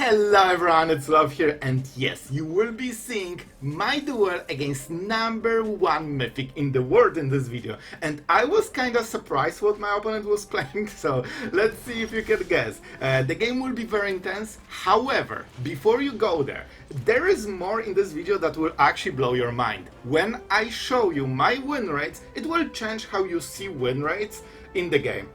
Hello everyone, it's Love here, and yes, you will be seeing my duel against #1 Mythic in the world in this video. And I was kinda surprised what my opponent was playing, so let's see if you can guess. The game will be very intense, however, before you go there is more in this video that will actually blow your mind. When I show you my win rates, it will change how you see win rates in the game.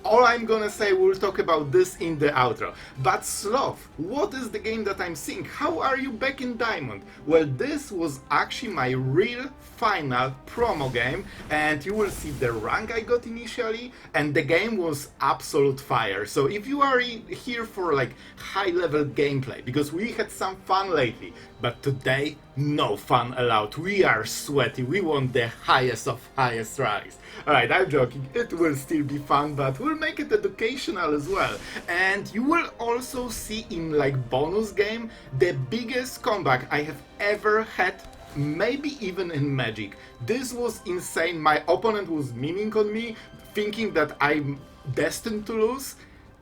All I'm gonna say, we'll talk about this in the outro. But Sloth, what is the game that I'm seeing? How are you back in Diamond? Well, this was actually my real final promo game, and you will see the rank I got initially, and the game was absolute fire. So if you are here for like high level gameplay, because we had some fun lately, but today no fun allowed. We are sweaty, we want the highest of highest ranks. Alright, I'm joking, it will still be fun, but we'll make it educational as well. And you will also see in like bonus game the biggest comeback I have ever had, maybe even in Magic. This was insane. My opponent was memeing on me, thinking that I'm destined to lose,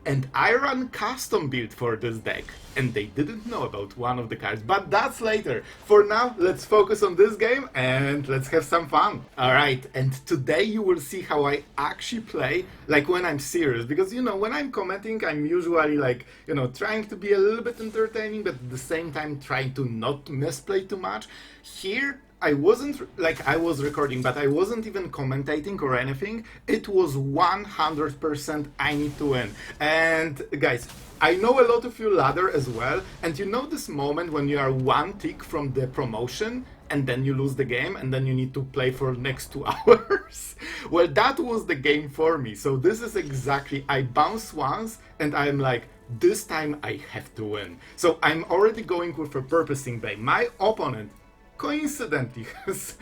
and I ran custom build for this deck, and they didn't know about one of the cards, but that's later. For now, let's focus on this game and let's have some fun. Alright, and today you will see how I actually play, like when I'm serious, because you know, when I'm commenting, I'm usually like, you know, trying to be a little bit entertaining, but at the same time trying to not misplay too much. Here, I wasn't, like I was recording, but I wasn't even commentating or anything. It was 100% I need to win. And guys, I know a lot of you ladder as well, and you know this moment when you are one tick from the promotion and then you lose the game and then you need to play for the next 2 hours? Well, that was the game for me. So this is exactly, I bounce once and I'm like, this time I have to win. So I'm already going with Repurposing Bay. My opponent coincidentally has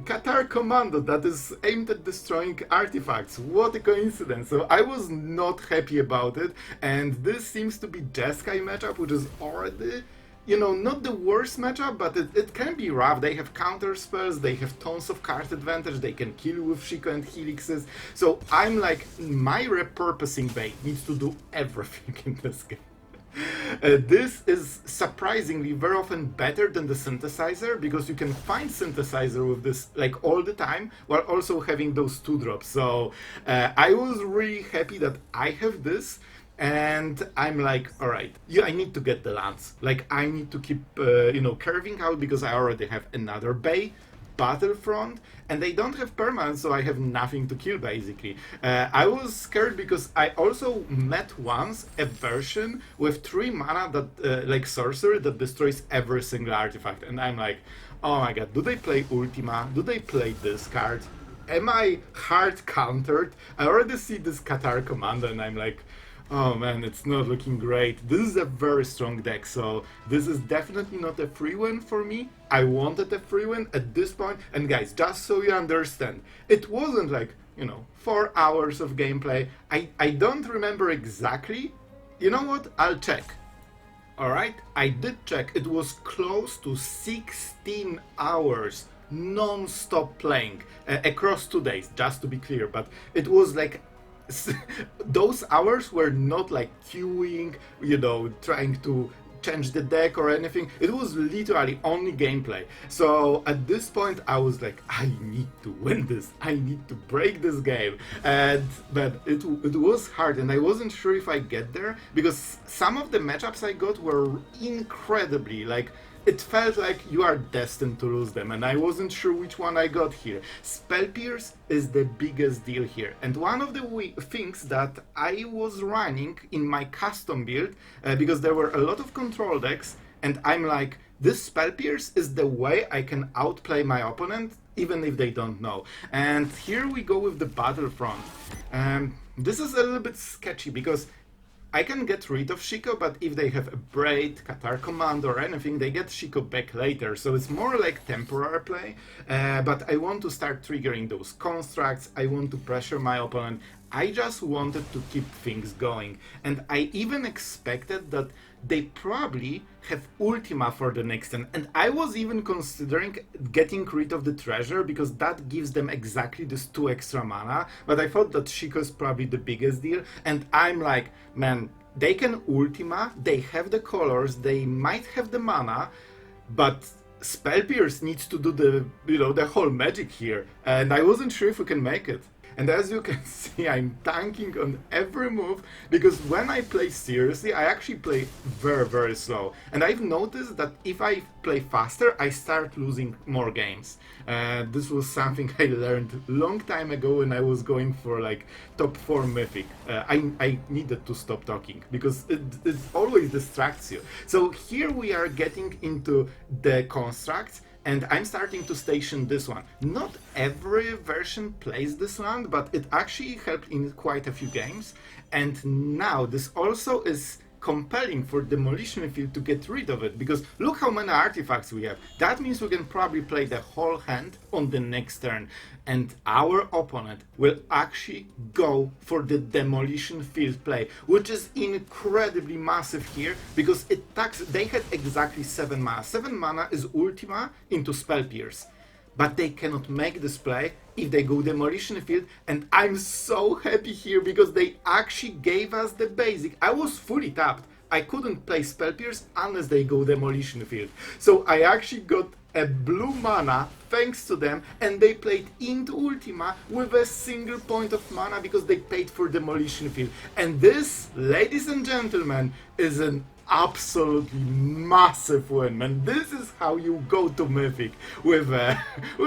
Qatar Commando that is aimed at destroying artifacts. What a coincidence. So I was not happy about it, and this seems to be Jeskai matchup, which is already, you know, not the worst matchup, but it can be rough. They have counter spells, they have tons of card advantage, they can kill with Shiko and Helixes. So I'm like, my Repurposing Bay needs to do everything in this game. This is surprisingly very often better than the synthesizer, because you can find synthesizer with this like all the time while also having those 2-drops. So I was really happy that I have this, and I'm like, alright, yeah, I need to get the lands. Like I need to keep you know, curving out, because I already have another bay, Battlefront, and they don't have permanent, so I have nothing to kill basically. I was scared because I also met once a version with 3 mana that like sorcery that destroys every single artifact, and I'm like, oh my god, do they play Ultima? Do they play this card? Am I hard countered? I already see this Qatar Commando and I'm like, oh man, it's not looking great. This is a very strong deck, so this is definitely not a free win for me. I wanted a free win at this point, and guys, just so you understand, it wasn't like, you know, 4 hours of gameplay. I don't remember exactly. You know what? I'll check. Alright, I did check. It was close to 16 hours non-stop playing across 2 days, just to be clear, but it was like those hours were not like queuing, you know, trying to change the deck or anything. It was literally only gameplay. So at this point I was like, I need to win this, I need to break this game. But it was hard, and I wasn't sure if I get there, because some of the matchups I got were incredibly, like, it felt like you are destined to lose them, and I wasn't sure which one I got here. Spell Pierce is the biggest deal here, and one of the things that I was running in my custom build, because there were a lot of control decks, and I'm like, this Spell Pierce is the way I can outplay my opponent, even if they don't know. And here we go with the Battlefront. This is a little bit sketchy, because I can get rid of Shiko, but if they have a Braid, Qatar Command or anything, they get Shiko back later, so it's more like temporary play. But I want to start triggering those constructs, I want to pressure my opponent, I just wanted to keep things going. And I even expected that they probably have Ultima for the next turn, and I was even considering getting rid of the treasure, because that gives them exactly this 2 extra mana, but I thought that Shiko is probably the biggest deal, and I'm like, man, they can Ultima, they have the colors, they might have the mana, but Spell Pierce needs to do the, the whole magic here, and I wasn't sure if we can make it. And as you can see, I'm tanking on every move, because when I play seriously, I actually play very, very slow. And I've noticed that if I play faster, I start losing more games. This was something I learned a long time ago when I was going for like top 4 Mythic. I needed to stop talking, because it always distracts you. So here we are getting into the constructs, and I'm starting to station this one. Not every version plays this land, but it actually helped in quite a few games. And now this also is compelling for Demolition Field to get rid of it, because look how many artifacts we have. That means we can probably play the whole hand on the next turn, and our opponent will actually go for the Demolition Field play, which is incredibly massive here, because they had exactly 7 mana. 7 mana is Ultima into Spell Pierce, but they cannot make this play if they go Demolition Field, and I'm so happy here because they actually gave us the basic. I was fully tapped. I couldn't play Spell Pierce unless they go Demolition Field. So I actually got a blue mana thanks to them, and they played into Ultima with a single point of mana because they paid for Demolition Field. And this, ladies and gentlemen, is an absolutely massive win, man. This is how you go to Mythic with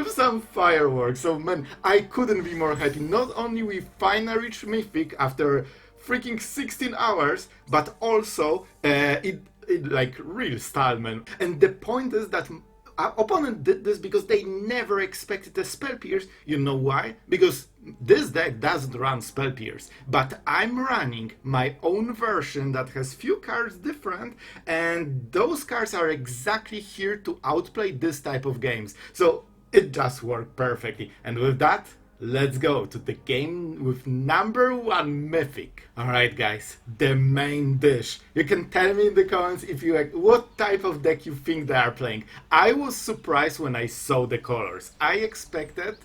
some fireworks. So man, I couldn't be more happy. Not only we finally reached Mythic after freaking 16 hours, but also it like real style, man. And the point is that our opponent did this because they never expected a Spell Pierce. You know why? Because this deck doesn't run Spell Pierce, but I'm running my own version that has few cards different, and those cards are exactly here to outplay this type of games. So it just worked perfectly. And with that, let's go to the game with number 1 Mythic. Alright guys, the main dish. You can tell me in the comments if you like what type of deck you think they are playing. I was surprised when I saw the colors. I expected,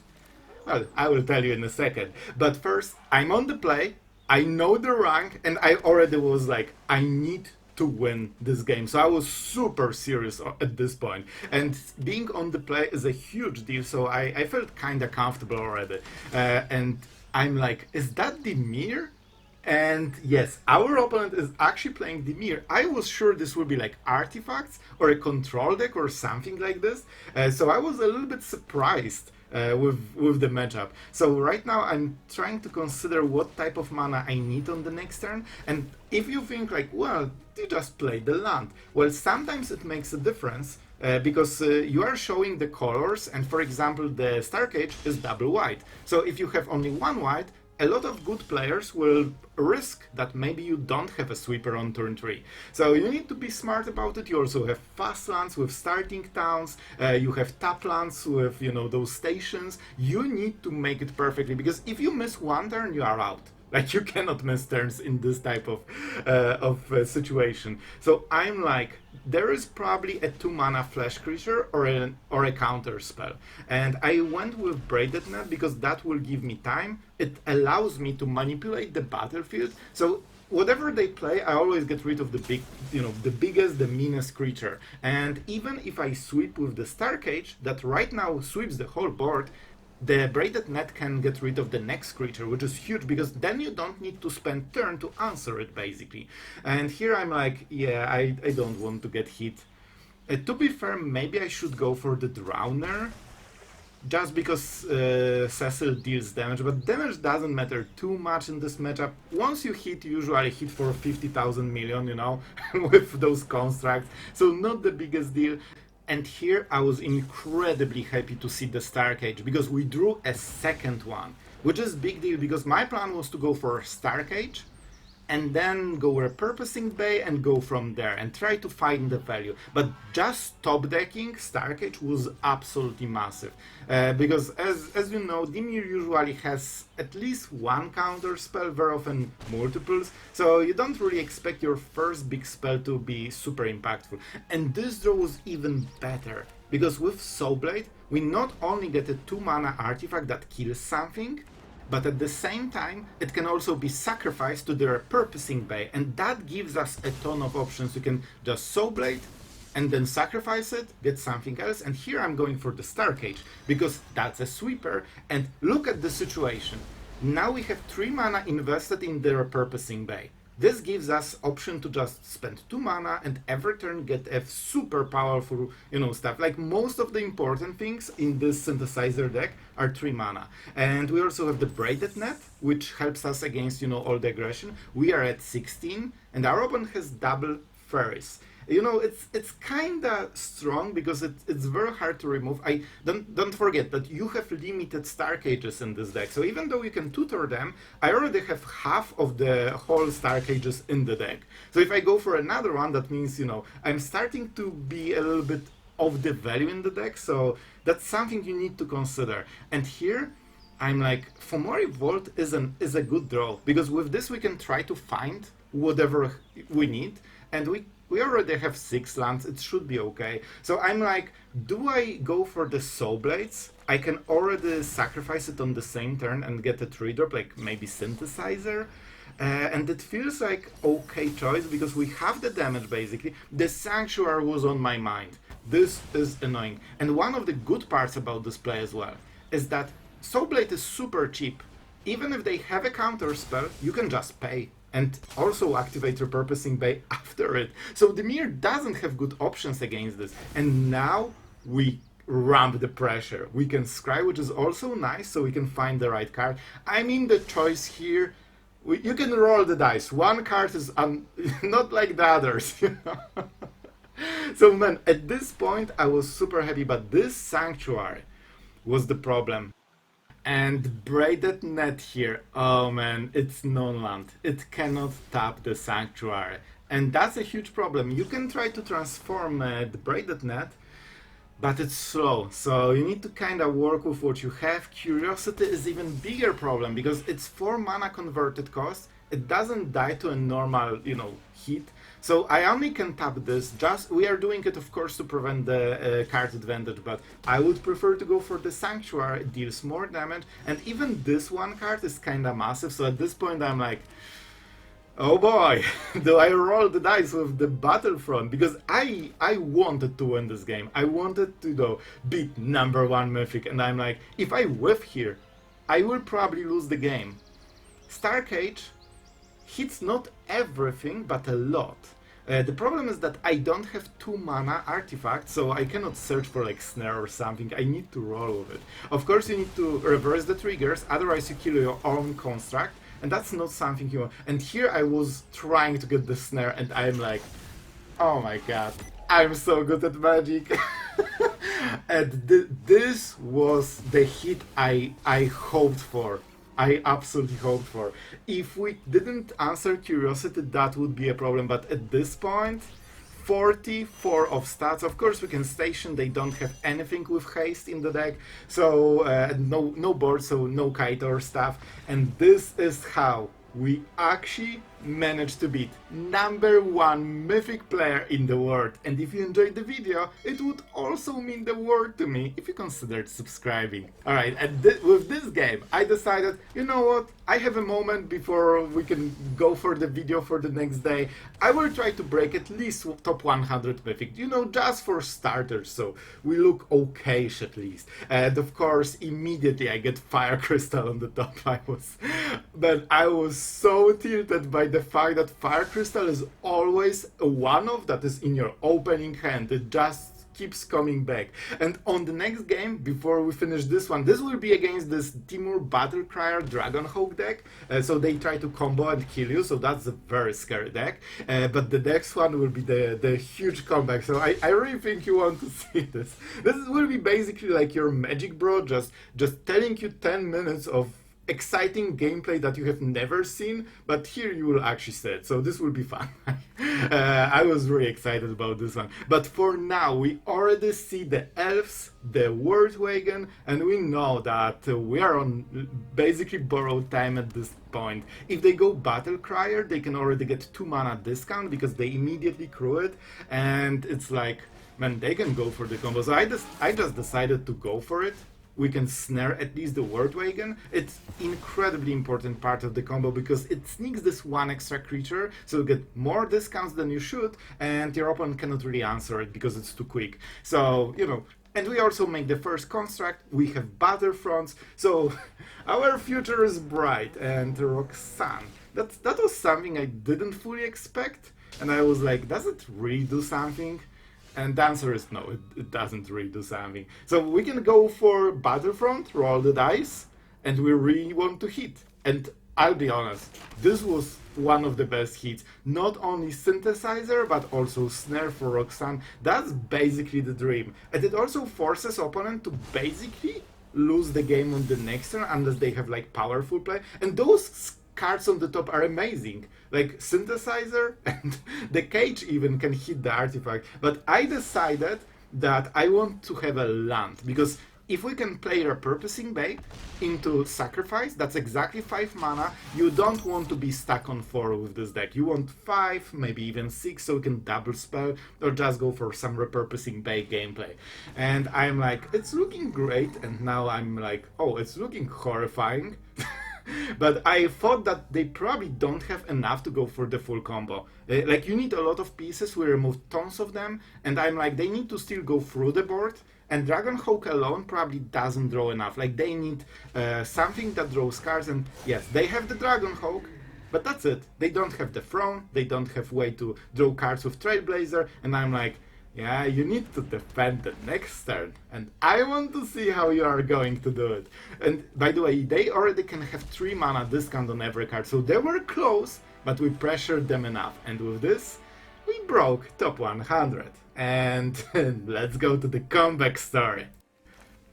well, I will tell you in a second. But first, I'm on the play, I know the rank, and I already was like, I need to win this game. So I was super serious at this point. And being on the play is a huge deal, so I felt kinda comfortable already. And I'm like, is that Dimir? And yes, our opponent is actually playing Dimir. I was sure this would be like artifacts or a control deck or something like this. So I was a little bit surprised with the matchup. So right now I'm trying to consider what type of mana I need on the next turn. And if you think like, well, you just play the land. Well, sometimes it makes a difference. Because you are showing the colors, and for example the Starcage is double white. So if you have only 1 white, a lot of good players will risk that maybe you don't have a sweeper on turn 3. So you need to be smart about it. You also have fast lands with starting towns, you have tap lands with, those stations. You need to make it perfectly, because if you miss 1 turn, you are out. Like, you cannot miss turns in this type of situation. So I'm like, there is probably a 2 mana flash creature or a counter spell. And I went with Braided Net because that will give me time. It allows me to manipulate the battlefield. So whatever they play, I always get rid of the biggest, the meanest creature. And even if I sweep with the Starcage, that right now sweeps the whole board, the Braided Net can get rid of the next creature, which is huge, because then you don't need to spend turn to answer it, basically. And here I'm like, yeah, I don't want to get hit. To be fair, maybe I should go for the Drowner, just because Cecil deals damage, but damage doesn't matter too much in this matchup. Once you hit, you usually hit for 50,000 million, with those constructs, so not the biggest deal. And here I was incredibly happy to see the Starcage, because we drew a second one, which is big deal, because my plan was to go for Starcage and then go Repurposing Bay and go from there and try to find the value. But just top decking Starcage was absolutely massive, because as you know, Dimir usually has at least 1 counter spell, very often multiples, so you don't really expect your first big spell to be super impactful. And this draw was even better, because with Sawblade we not only get a 2 mana artifact that kills something, but at the same time, it can also be sacrificed to the Repurposing Bay, and that gives us a ton of options. You can just Sawblade, and then sacrifice it, get something else, and here I'm going for the Starcage, because that's a sweeper, and look at the situation. Now we have 3 mana invested in the Repurposing Bay. This gives us option to just spend 2 mana and every turn get a super powerful, stuff. Like most of the important things in this synthesizer deck are 3 mana. And we also have the Braided Net, which helps us against, all the aggression. We are at 16, and our opponent has double fairies. It's kinda strong because it's very hard to remove. I don't forget that you have limited Starcages in this deck, so even though you can tutor them, I already have half of the whole Starcages in the deck. So if I go for another one, that means I'm starting to be a little bit of the value in the deck. So that's something you need to consider. And here I'm like, Fomori Vault is a good draw, because with this we can try to find whatever we need, and we already have 6 lands, it should be okay. So I'm like, do I go for the Sawblades? I can already sacrifice it on the same turn and get a 3-drop, like maybe Synthesizer. And it feels like okay choice, because we have the damage basically. The Sanctuary was on my mind. This is annoying. And one of the good parts about this play as well is that Sawblade is super cheap. Even if they have a counter spell, you can just pay. And also activate Repurposing Bay after it. So Dimir doesn't have good options against this. And now we ramp the pressure. We can scry, which is also nice, so we can find the right card. I mean, the choice here, you can roll the dice. One card is not like the others. So man, at this point I was super happy, but this Sanctuary was the problem. And Braided Net here, oh man, it's non-land. It cannot tap the Sanctuary. And that's a huge problem. You can try to transform the Braided Net, but it's slow. So you need to kind of work with what you have. Curiosity is even bigger problem, because it's 4 mana converted cost. It doesn't die to a normal, hit. So I only can tap this, we are doing it of course to prevent the card advantage, but I would prefer to go for the Sanctuary. It deals more damage, and even this one card is kinda massive, so at this point I'm like, oh boy, do I roll the dice with the Battlefront? Because I wanted to win this game, I wanted to beat #1 Mythic, and I'm like, if I whiff here, I will probably lose the game. Starcage hits not everything, but a lot. The problem is that I don't have 2 mana artifacts, so I cannot search for like Snare or something. I need to roll with it. Of course you need to reverse the triggers, otherwise you kill your own construct, and that's not something you want. And here I was trying to get the Snare, and I'm like, oh my god, I'm so good at Magic. And this was the hit I hoped for. I absolutely hoped for. If we didn't answer Curiosity, that would be a problem, but at this point, 44 of stats. Of course we can station, they don't have anything with haste in the deck, so no board, so no kite or stuff, and this is how we actually managed to beat #1 Mythic player in the world. And if you enjoyed the video, it would also mean the world to me if you considered subscribing. Alright, and with this game, I decided, you know what, I have a moment before we can go for the video for the next day. I will try to break at least top 100 Mythic, just for starters, so we look okay-ish at least. And of course, immediately I get Fire Crystal on the top. I was so tilted by the fact that Fire Crystal is always a one-off that is in your opening hand. It just keeps coming back. And on the next game, before we finish this one, this will be against this Timur Battlecryer Dragonhawk deck. So they try to combo and kill you, so that's a very scary deck. But the next one will be the huge comeback. So I really think you want to see this. This will be basically like your Magic Bro, just telling you 10 minutes of exciting gameplay that you have never seen, but here you will actually see it, so this will be fun. I was really excited about this one, but for now we already see the elves, the World Wagon, and we know that we are on basically borrowed time at this point. If they go Battlecryer, they can already get 2 mana discount because they immediately crew it, and it's like, man, they can go for the combo. So I just decided to go for it. we can snare at least the Word Wagon. It's incredibly important part of the combo because it sneaks this one extra creature, so you get more discounts than you should, and your opponent cannot really answer it because it's too quick. So, you know, and we also make the first construct, we have Battlefronts, so our future is bright. And Roxanne, that was something I didn't fully expect, and I was like, does it really do something? And the answer is no, it doesn't really do something. So we can go for Battlefront, roll the dice, and we really want to hit. And I'll be honest, this was one of the best hits. Not only Synthesizer, but also Snare for Roxanne. That's basically the dream. And it also forces opponent to basically lose the game on the next turn unless they have like powerful play. And those cards on the top are amazing, like Synthesizer, and the Cage even can hit the artifact. But I decided that I want to have a land, because if we can play Repurposing Bay into Sacrifice, that's exactly 5 mana. You don't want to be stuck on 4 with this deck. You want 5, maybe even 6, so you can double spell or just go for some Repurposing Bay gameplay. And I'm like, it's looking great, and now I'm like, oh, it's looking horrifying. But I thought that they probably don't have enough to go for the full combo. Like, you need a lot of pieces, we removed tons of them, and I'm like, they need to still go through the board, and Dragonhawk alone probably doesn't draw enough. Like, they need something that draws cards, and yes, they have the Dragonhawk, but that's it. They don't have the Throne, they don't have way to draw cards with Trailblazer, and I'm like, yeah, you need to defend the next turn, and I want to see how you are going to do it. And by the way, they already can have 3 mana discount on every card, so they were close, but we pressured them enough. And with this, we broke top 100. And let's go to the comeback story.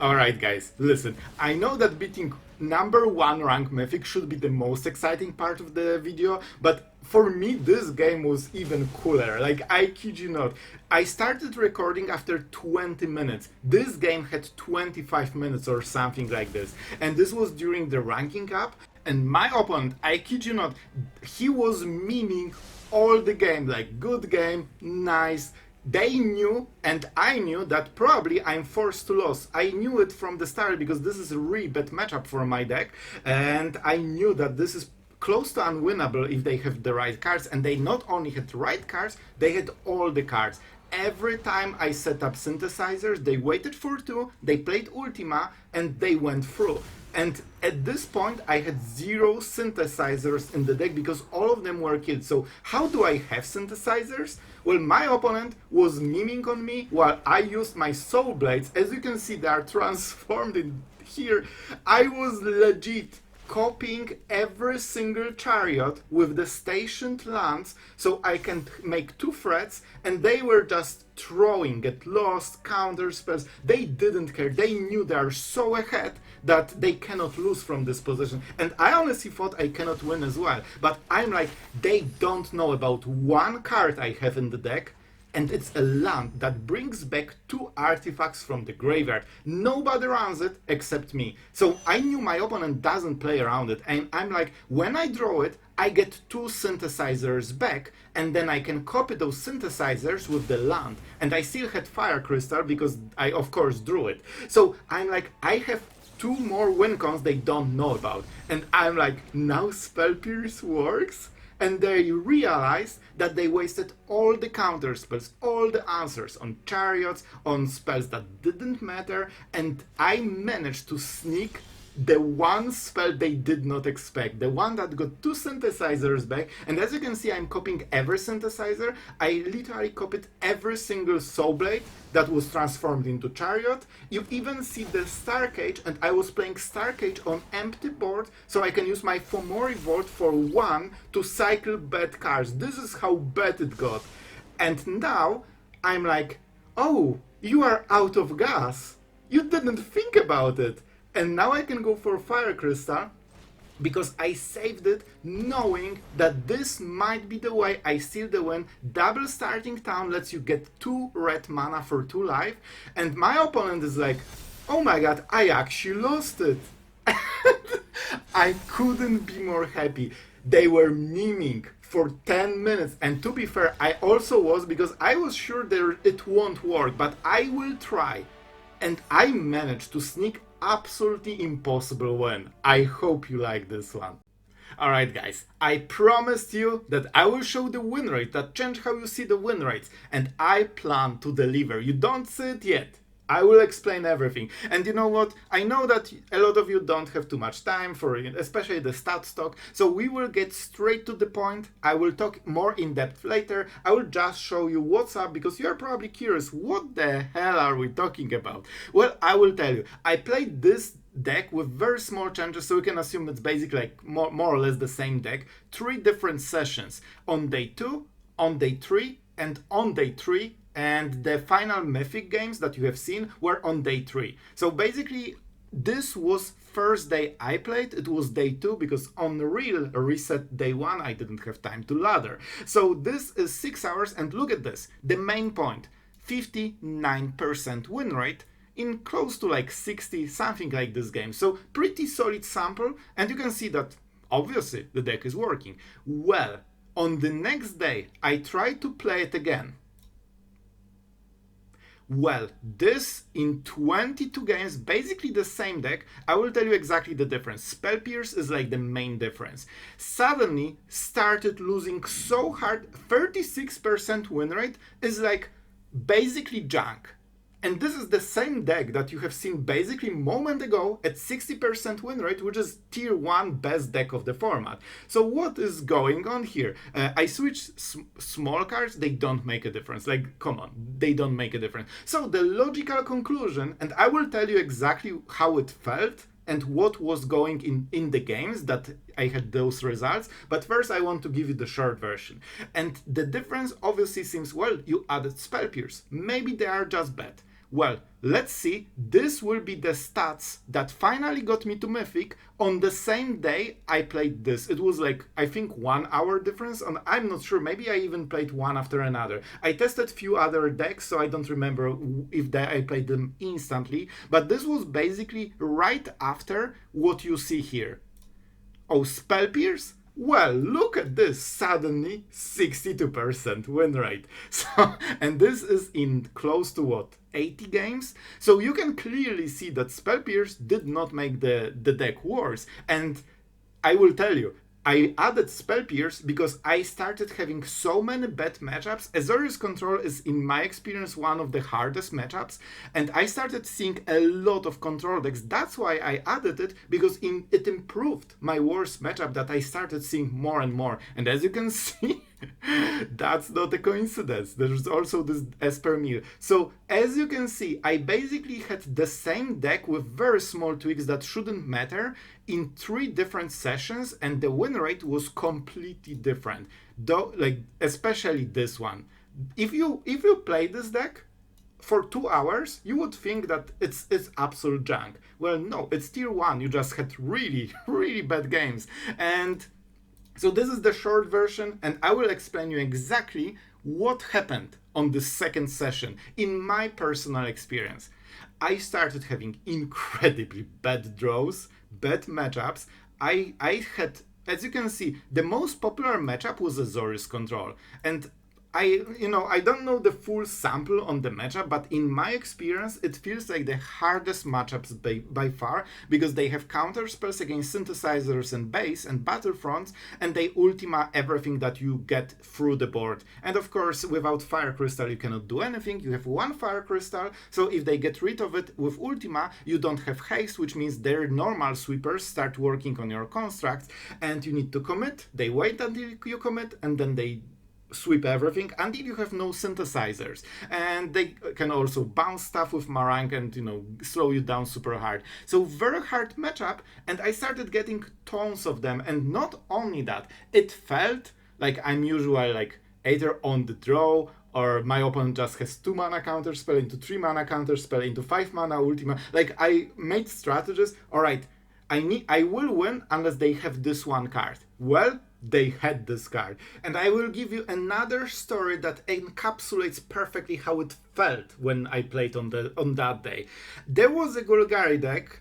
Alright guys, listen, I know that beating number 1 rank Mythic should be the most exciting part of the video, but for me this game was even cooler. Like, I kid you not, I started recording after 20 minutes. This game had 25 minutes or something like this, and this was during the ranking up, and my opponent, I kid you not, he was memeing all the game, like, good game, nice. They knew, and I knew, that probably I'm forced to lose. I knew it from the start because this is a really bad matchup for my deck, and I knew that this is close to unwinnable if they have the right cards, and they not only had the right cards, they had all the cards. Every time I set up Synthesizers, they waited for 2, they played Ultima, and they went through. And at this point, I had 0 Synthesizers in the deck because all of them were killed. So how do I have Synthesizers? Well, my opponent was memeing on me while I used my Sawblades. As you can see, they are transformed in here. I was legit copying every single chariot with the stationed lands so I can make 2 threats, and they were just throwing at lost counter spells. They didn't care. They knew they are so ahead that they cannot lose from this position. And I honestly thought I cannot win as well. But I'm like, they don't know about 1 card I have in the deck, and it's a land that brings back 2 artifacts from the graveyard. Nobody runs it except me. So I knew my opponent doesn't play around it, and I'm like, when I draw it, I get 2 Synthesizers back, and then I can copy those Synthesizers with the land. And I still had Fire Crystal because I of course drew it. So I'm like, I have 2 more win cons they don't know about. And I'm like, now Spell Pierce works? And they realized that they wasted all the counter spells, all the answers on chariots, on spells that didn't matter, and I managed to sneak the one spell they did not expect, the one that got 2 Synthesizers back. And as you can see, I'm copying every Synthesizer. I literally copied every single Sawblade that was transformed into chariot. You even see the Starcage, and I was playing Starcage on empty board so I can use my Fomori Vault for 1 to cycle bad cards. This is how bad it got. And now I'm like, oh, you are out of gas. You didn't think about it. And now I can go for Fire Crystal because I saved it knowing that this might be the way I steal the win. Double Starting Town lets you get 2 red mana for 2 life, and my opponent is like, oh my god, I actually lost it. I couldn't be more happy. They were memeing for 10 minutes, and to be fair, I also was, because I was sure it won't work, but I will try. And I managed to sneak absolutely impossible win. I hope you like this one. Alright guys, I promised you that I will show the win rate that change how you see the win rates, and I plan to deliver. You don't see it yet. I will explain everything. And you know what? I know that a lot of you don't have too much time for especially the stats talk, so we will get straight to the point. I will talk more in depth later. I will just show you what's up because you're probably curious, what the hell are we talking about? Well, I will tell you. I played this deck with very small changes, so you can assume it's basically like more or less the same deck. 3 different sessions on day 2, on day 3, and on day 3. And the final Mythic games that you have seen were on day 3. So basically, this was first day I played, it was day 2, because on real reset day 1 I didn't have time to ladder. So this is 6 hours, and look at this, the main point, 59% win rate in close to like 60, something like this game. So pretty solid sample, and you can see that obviously the deck is working. Well, on the next day I tried to play it again. Well, this in 22 games, basically the same deck. I will tell you exactly the difference. Spell Pierce is like the main difference. Suddenly started losing so hard, 36% win rate is like basically junk. And this is the same deck that you have seen basically a moment ago at 60% win rate, which is tier 1 best deck of the format. So what is going on here? I switched small cards, they don't make a difference. Like, come on, they don't make a difference. So the logical conclusion, and I will tell you exactly how it felt and what was going in the games that I had those results. But first I want to give you the short version. And the difference obviously seems, well, you added Spell Pierce. Maybe they are just bad. Well, let's see. This will be the stats that finally got me to Mythic on the same day I played this. It was like, I think 1 hour difference, and I'm not sure, maybe I even played one after another. I tested few other decks, so I don't remember if I played them instantly, but this was basically right after what you see here. Oh, Spell Pierce? Well, look at this, suddenly 62% win rate. So, and this is in close to what, 80 games? So you can clearly see that Spell Pierce did not make the deck worse. And I will tell you, I added Spell Pierce because I started having so many bad matchups. Azorius Control is, in my experience, one of the hardest matchups, and I started seeing a lot of control decks. That's why I added it, because it improved my worst matchup that I started seeing more and more. And as you can see, that's not a coincidence. There's also this Esper Mill. So as you can see, I basically had the same deck with very small tweaks that shouldn't matter in 3 different sessions, and the win rate was completely different. Though, like, especially this one. If you play this deck for 2 hours, you would think that it's absolute junk. Well, no, it's tier 1. You just had really, really bad games. And so this is the short version, and I will explain you exactly what happened on the second session in my personal experience. I started having incredibly bad draws, bad matchups. I had, as you can see, the most popular matchup was Azorius Control, and I don't know the full sample on the matchup, but in my experience, it feels like the hardest matchups by far, because they have counter spells against synthesizers and base and battlefronts, and they ultima everything that you get through the board. And of course, without Fire Crystal, you cannot do anything. You have 1 Fire Crystal, so if they get rid of it with ultima, you don't have haste, which means their normal sweepers start working on your constructs, and you need to commit. They wait until you commit, and then they sweep everything until you have no synthesizers, and they can also bounce stuff with Marang and slow you down super hard. So very hard matchup, and I started getting tons of them. And not only that, it felt like I'm usually like either on the draw, or my opponent just has 2 mana counterspell into 3 mana counterspell into 5 mana ultima. Like, I made strategies, alright, I will win unless they have this one card. Well, they had this card, and I will give you another story that encapsulates perfectly how it felt when I played on that day. There was a Golgari deck,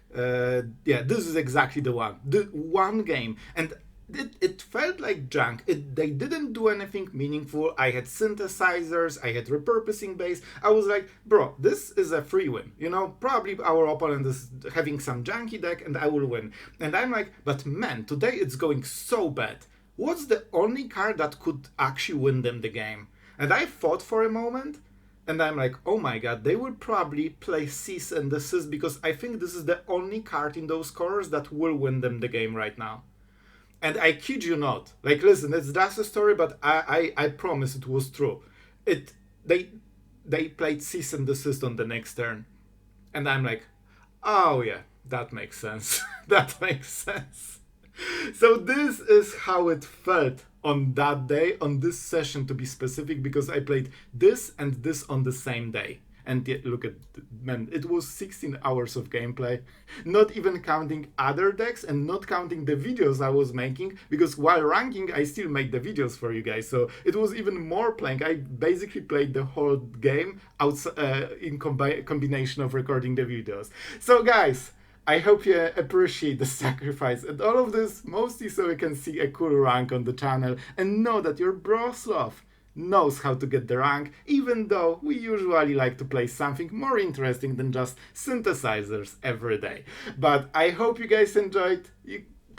yeah, this is exactly the one game, and it felt like junk. They didn't do anything meaningful. I had synthesizers, I had repurposing base. I was like, bro, this is a free win. You know, probably our opponent is having some junky deck and I will win. And I'm like, but man, today it's going so bad. What's the only card that could actually win them the game? And I thought for a moment, and I'm like, oh my god, they will probably play cease and desist because I think this is the only card in those colors that will win them the game right now. And I kid you not. Like, listen, it's just a story, but I promise it was true. They played cease and desist on the next turn. And I'm like, oh yeah, that makes sense. That makes sense. So this is how it felt on that day, on this session to be specific, because I played this and this on the same day. And yet, look at, man, it was 16 hours of gameplay, not even counting other decks and not counting the videos I was making, because while ranking, I still made the videos for you guys. So it was even more playing. I basically played the whole game in combination of recording the videos. So guys, I hope you appreciate the sacrifice and all of this, mostly so you can see a cool rank on the channel and know that your bro Sloth knows how to get the rank, even though we usually like to play something more interesting than just synthesizers every day. But I hope you guys enjoyed.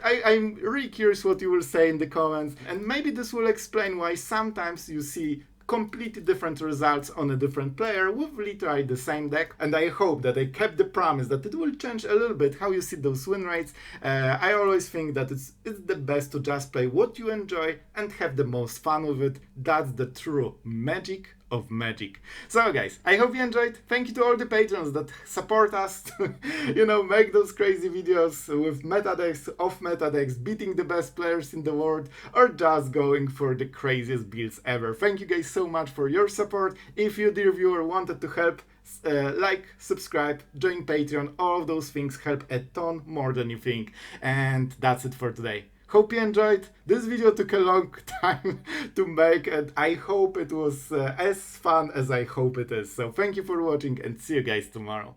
I'm really curious what you will say in the comments, and maybe this will explain why sometimes you see completely different results on a different player with literally the same deck. And I hope that I kept the promise that it will change a little bit how you see those win rates. I always think that it's the best to just play what you enjoy and have the most fun with it. That's the true magic of Magic. So guys, I hope you enjoyed. Thank you to all the patrons that support us to, you know, make those crazy videos with meta decks, off meta decks, beating the best players in the world, or just going for the craziest builds ever. Thank you guys so much for your support. If you, dear viewer, wanted to help, like, subscribe, join Patreon, all of those things help a ton more than you think. And that's it for today. Hope you enjoyed. This video took a long time to make, and I hope it was as fun as I hope it is. So thank you for watching and see you guys tomorrow.